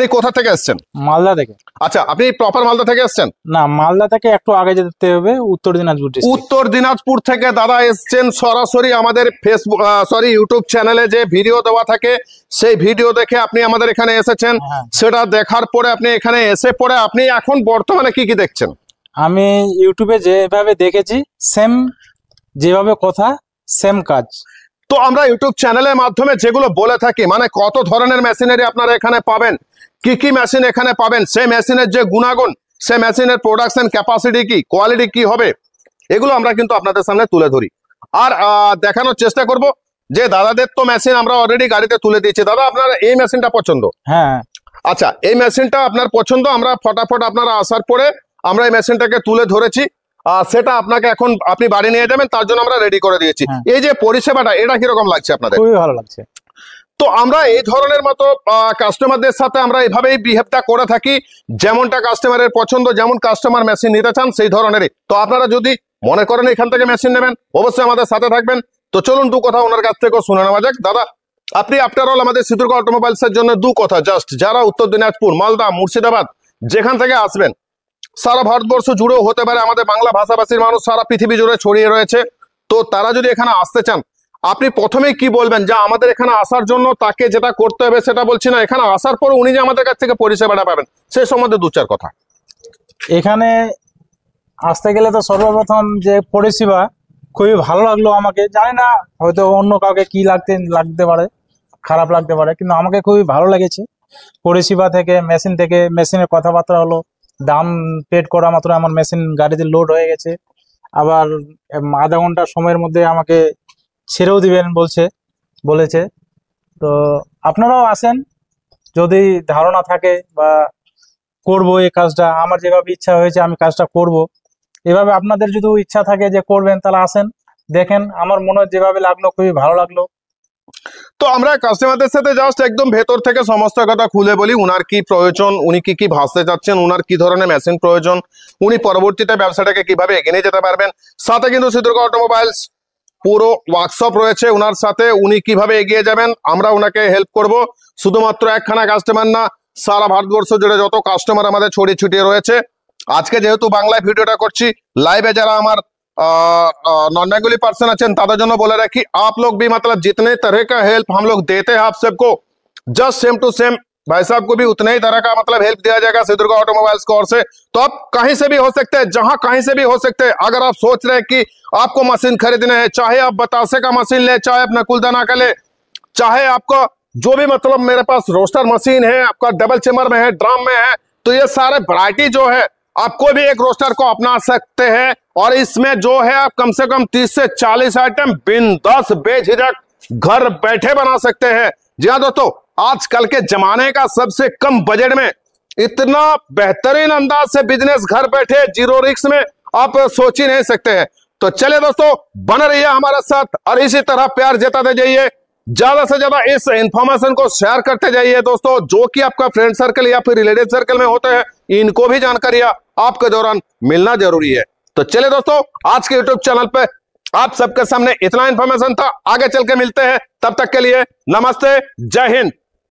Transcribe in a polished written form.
আপনি কোথা থেকে এসেছেন? মালদা থেকে। আচ্ছা, আপনি প্রপার মালদা থেকে এসেছেন? না, মালদা থেকে একটু আগে যেতে হবে, উত্তর দিনাজপুর ডিস্ট্রিক্ট। উত্তর দিনাজপুর থেকে দাদা এসেছেন সরাসরি আমাদের ফেসবুক ইউটিউব চ্যানেলে যে ভিডিও দেওয়া থাকে সেই ভিডিও দেখে আপনি আমাদের এখানে এসেছেন। সেটা দেখার পরে আপনি এখানে এসে পরে আপনি এখন বর্তমানে কি কি দেখছেন? আমি ইউটিউবে যেভাবে দেখেছি সেম, যেভাবে কথা সেম কাজ। তো আমরা ইউটিউব চ্যানেলের মাধ্যমে যেগুলো বলে থাকি, মানে কত ধরনের মেশিনারি আপনারা এখানে পাবেন, কি কি মেশিন এখানে পাবেন, সেই মেশিনের যে গুণাগুণ, সেই মেশিনের প্রোডাকশন ক্যাপাসিটি কি, কোয়ালিটি কি হবে, এগুলো আমরা কিন্তু আপনাদের সামনে তুলে ধরি আর দেখানোর চেষ্টা করব যে দাদাদের তো মেশিন আমরা অলরেডি গাড়িতে তুলে দিয়েছি। দাদা, আপনার এই মেশিনটা পছন্দ? হ্যাঁ। আচ্ছা, এই মেশিনটা আপনার পছন্দ, আমরা ফটাফট আপনারা আসার পরে আমরা এই মেশিনটাকে তুলে ধরেছি, সেটা আপনাকে এখন আপনি বাড়ি নিয়ে যাবেন, তার জন্য আমরা রেডি করে দিয়েছি। এই যে পরিষেবাটা, এটা কিরকম লাগছে আপনাদের? খুবই ভালো লাগছে। তো আমরা এই ধরনের মতো কাস্টমারদের সাথে আমরা এইভাবেই বিহেভটা করে থাকি, যেমনটা কাস্টমারের পছন্দ, যেমন কাস্টমার মেশিন নিতে চান সেই ধরনেরই। তো আপনারা যদি মনে করেন এখান থেকে মেশিন নেবেন, অবশ্যই আমাদের সাথে থাকবেন। তো চলুন দু কথা ওনার কাছ থেকে শুনে নেওয়া যাক। দাদা, আপনি আফটার অল আমাদের সিদ্ধিদুর্গ অটোমোবাইলস এর জন্য দু কথা জাস্ট, যারা উত্তর দিনাজপুর, মালদা, মুর্শিদাবাদ যেখান থেকে আসবেন, সারা ভারতবর্ষ জুড়েও হতে পারে, আমাদের বাংলা ভাষাভাষীর মানুষ সারা পৃথিবী জুড়ে ছড়িয়ে রয়েছে, তো তারা যদি এখানে আসতে চান, আপনি প্রথমেই কি বলবেন? যা আমাদের এখানে আসার জন্য তাকে যেটা করতে হবে সেটা বলছি না, এখানে আসার পর উনি যে আমাদের কাছ থেকে পরিষেবাটা পাবেন সেই সম্বন্ধে দু চার কথা। এখানে আসতে গেলে তো সর্বপ্রথম যে পরিষেবা খুবই ভালো লাগলো আমাকে। জানি না হয়তো অন্য কাউকে কি লাগতে পারে, খারাপ লাগতে পারে, কিন্তু আমাকে খুবই ভালো লেগেছে। পরিষেবা থেকে, মেশিনের কথাবার্তা হলো, দাম পেড করা মাত্র আমার মেশিন গাড়িতে লোড হয়ে গেছে, আবার আধা ঘন্টার সময়ের মধ্যে আমাকে ছেড়েও দিবেন বলেছে। তো আপনারাও আসেন, যদি ধারণা থাকে বা করবো এই কাজটা, আমার যেভাবে ইচ্ছা হয়েছে আমি কাজটা করব, এভাবে আপনাদের যদি ইচ্ছা থাকে যে করবেন, তাহলে আসেন, দেখেন। আমার মনে হয় যেভাবে লাগলো খুবই ভালো লাগলো। তো আমরা কাস্টমারদের সাথে জাস্ট একদম ভেতর থেকে সমস্ত কথা খুলে বলি, উনার কি প্রয়োজন, উনি কি কি ভাবতে চাচ্ছেন, উনার কি ধরনের মেশিন প্রয়োজন, উনি পরবর্তীতে ব্যবসাটাকে কিভাবে এগিয়ে নিয়ে যেতে পারবেন। সাথে কিন্তু সিদ্ধিদুর্গ অটোমোবাইলস পুরো ওয়ার্কশপ রয়েছে উনার সাথে, উনি কিভাবে এগিয়ে যাবেন আমরা ওনাকে হেল্প করব। শুধুমাত্র একখানা কাস্টমার না, সারা ভারতবর্ষ জুড়ে যত কাস্টমার আমাদের ছড়িয়ে ছিটিয়ে রয়েছে। আজকে যেহেতু বাংলায় ভিডিওটা করছি, লাইভে যারা আমার नॉन बेंगोली पर्सन अच्छे तादा जनो बोले रहे कि आप लोग भी मतलब जितने तरह का हेल्प हम लोग देते हैं आप सबको, जस्ट सेम टू सेम भाई साहब को भी उतने ही तरह का मतलब हेल्प दिया जाएगा सिद्धिदुर्ग ऑटोमोबाइल्स की ओर से। तो आप कहीं से भी हो सकते हैं, जहां कहीं से भी हो सकते हैं। अगर आप सोच रहे हैं कि आपको मशीन खरीदने है, चाहे आप बतासे का मशीन ले, चाहे अपना कुलदाना का ले, चाहे आपका जो भी मतलब मेरे पास रोस्टर मशीन है, आपका डबल चेम्बर में है, ड्रम में है, तो ये सारे वैरायटी जो है आपको भी एक रोस्टर को अपना सकते हैं। और इसमें जो है आप कम से कम 30 से 40 आइटम बिंदास बेझिझक घर बैठे बना सकते हैं। जी हाँ दोस्तों, आजकल के जमाने का सबसे कम बजट में इतना बेहतरीन अंदाज से बिजनेस घर बैठे जीरो रिस्क में आप सोच ही नहीं सकते हैं। तो चलिए दोस्तों, बने रहिए हमारे साथ और इसी तरह प्यार जताते जाइए, ज्यादा से ज्यादा इस इंफॉर्मेशन को शेयर करते जाइए दोस्तों। जो कि आपका फ्रेंड सर्कल या फिर रिलेटिव सर्कल में होते हैं, इनको भी जानकारी आपके दौरान मिलना जरूरी है। तो चलिए दोस्तों, आज के यूट्यूब चैनल पे आप सबके सामने इतना इंफॉर्मेशन था। आगे चल के मिलते हैं, तब तक के लिए नमस्ते, जय हिंद।